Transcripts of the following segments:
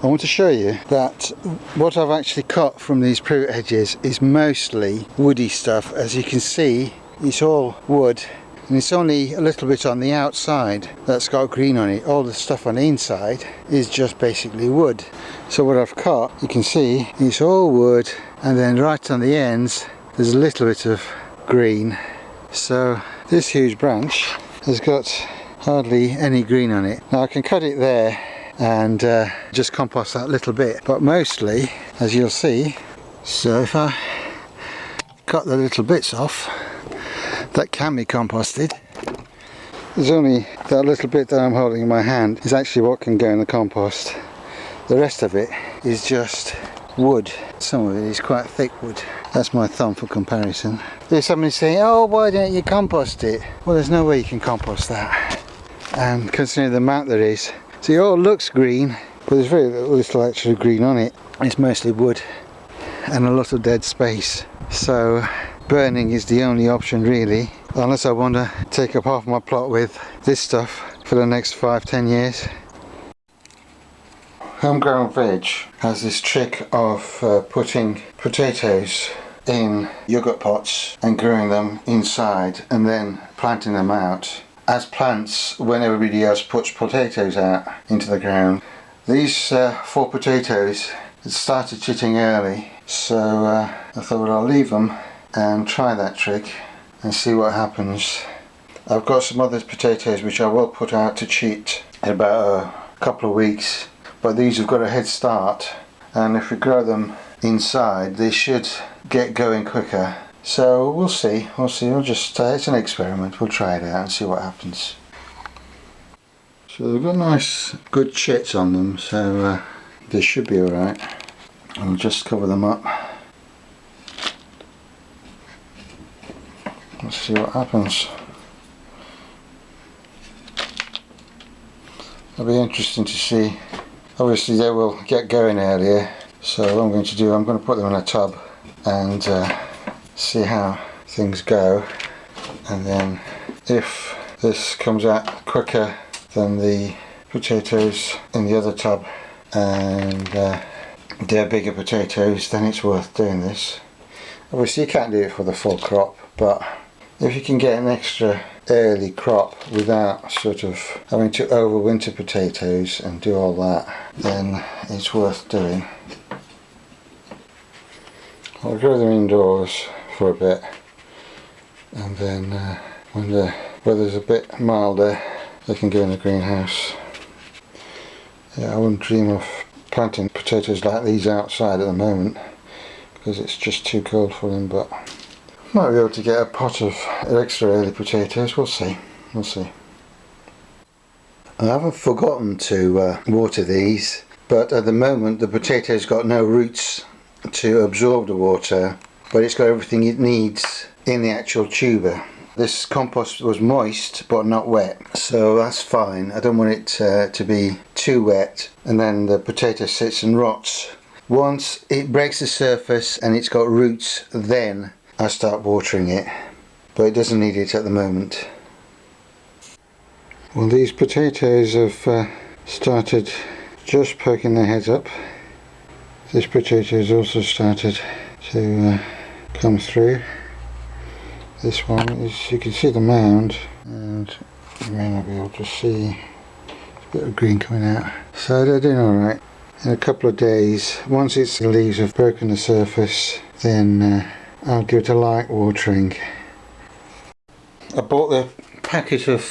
I want to show you that what I've actually cut from these fruit hedges is mostly woody stuff. As you can see, it's all wood, and it's only a little bit on the outside that's got green on it. All the stuff on the inside is just basically wood. So what I've cut, you can see, it's all wood, and then right on the ends there's a little bit of green. So this huge branch has got hardly any green on it. Now I can cut it there and just compost that little bit, but mostly, as you'll see, so if I cut the little bits off that can be composted, there's only that little bit that I'm holding in my hand is actually what can go in the compost. The rest of it is just wood. Some of it is quite thick wood. That's my thumb for comparison. There's somebody saying, oh, why don't you compost it? Well, there's no way you can compost that. And considering the amount there is, see, it all looks green, but there's very little actually green on it. It's mostly wood and a lot of dead space. So burning is the only option really, unless I want to take up half my plot with this stuff for the next 5-10 years. Homegrown Veg has this trick of putting potatoes in yogurt pots and growing them inside and then planting them out as plants when everybody else puts potatoes out into the ground. These 4 potatoes had started chitting early, so I thought, well, I'll leave them and try that trick and see what happens. I've got some other potatoes which I will put out to chit in about a couple of weeks, but these have got a head start, and if we grow them inside they should get going quicker. So we'll see, we'll just, it's an experiment, we'll try it out and see what happens. So they've got nice good chits on them, so they should be alright. I'll just cover them up. Let's see what happens. It'll be interesting to see. Obviously they will get going earlier, so what I'm going to do, I'm going to put them in a tub and see how things go, and then if this comes out quicker than the potatoes in the other tub and they're bigger potatoes, then it's worth doing this. Obviously you can't do it for the full crop, but if you can get an extra early crop without sort of having to overwinter potatoes and do all that, then it's worth doing. I'll grow them indoors for a bit, and then when the weather's a bit milder they can go in the greenhouse. Yeah, I wouldn't dream of planting potatoes like these outside at the moment because it's just too cold for them, but might be able to get a pot of extra early potatoes, we'll see. I haven't forgotten to water these, but at the moment the potato's got no roots to absorb the water, but it's got everything it needs in the actual tuber. This compost was moist but not wet, so that's fine. I don't want it to be too wet and then the potato sits and rots. Once it breaks the surface and it's got roots, then I start watering it, but it doesn't need it at the moment. Well, these potatoes have started just poking their heads up. This potato has also started to come through. This one is, you can see the mound, and you may not be able to see, a bit of green coming out. So they're doing alright. In a couple of days, once its leaves have broken the surface, then I'll give it a light watering. I bought the packet of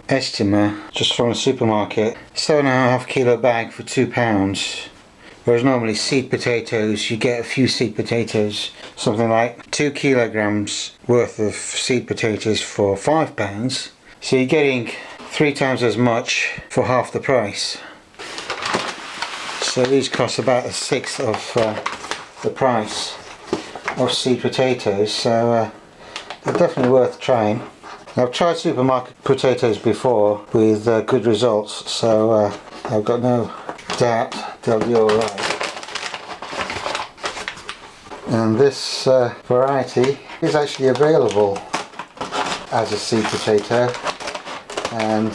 Estima just from a supermarket, 7.5 kilo bag for £2. Whereas normally seed potatoes, you get a few seed potatoes, something like 2 kilograms worth of seed potatoes for £5. So you're getting 3 times as much for half the price. So these cost about 1/6 of the price of seed potatoes, so they're definitely worth trying. I've tried supermarket potatoes before with good results, so I've got no doubt they'll be alright. And this variety is actually available as a seed potato, and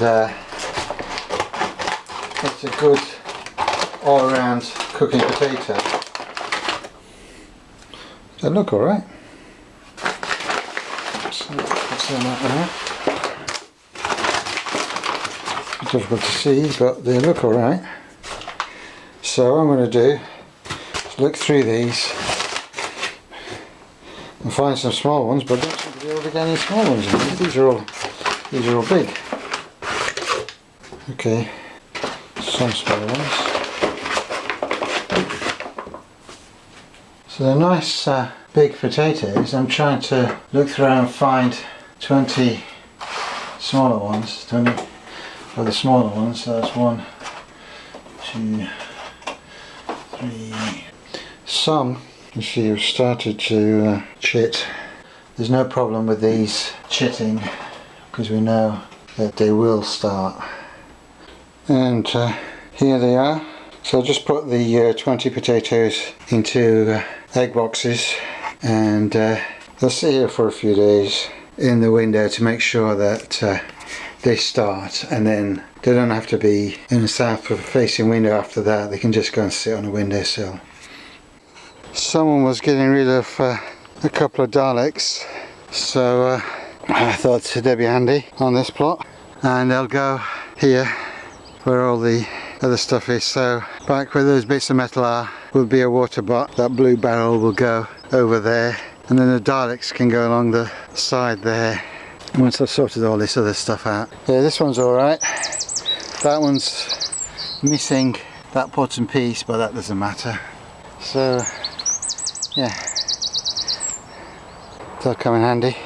it's a good all around cooking potato. They look alright. So what's them out there? Difficult to see, but they look alright. So what I'm going to do is look through these and find some small ones, but I don't seem to be able to get any small ones in these. These are all big. Okay, some small ones. So they're nice big potatoes. I'm trying to look through and find 20 smaller ones, 20 for the smaller ones. So that's 1, 2, 3. Some, you see, have started to chit. There's no problem with these chitting because we know that they will start. And here they are. So I'll just put the 20 potatoes into egg boxes, and they'll sit here for a few days in the window to make sure that they start, and then they don't have to be in a south facing window after that. They can just go and sit on a windowsill. Someone was getting rid of a couple of Daleks, so I thought they'd be handy on this plot, and they'll go here where all the other stuff is. So back where those bits of metal are will be a water butt. That blue barrel will go over there, and then the Daleks can go along the side there once I've sorted all this other stuff out. Yeah, this one's alright. That one's missing that bottom piece, but that doesn't matter. So yeah, they'll come in handy.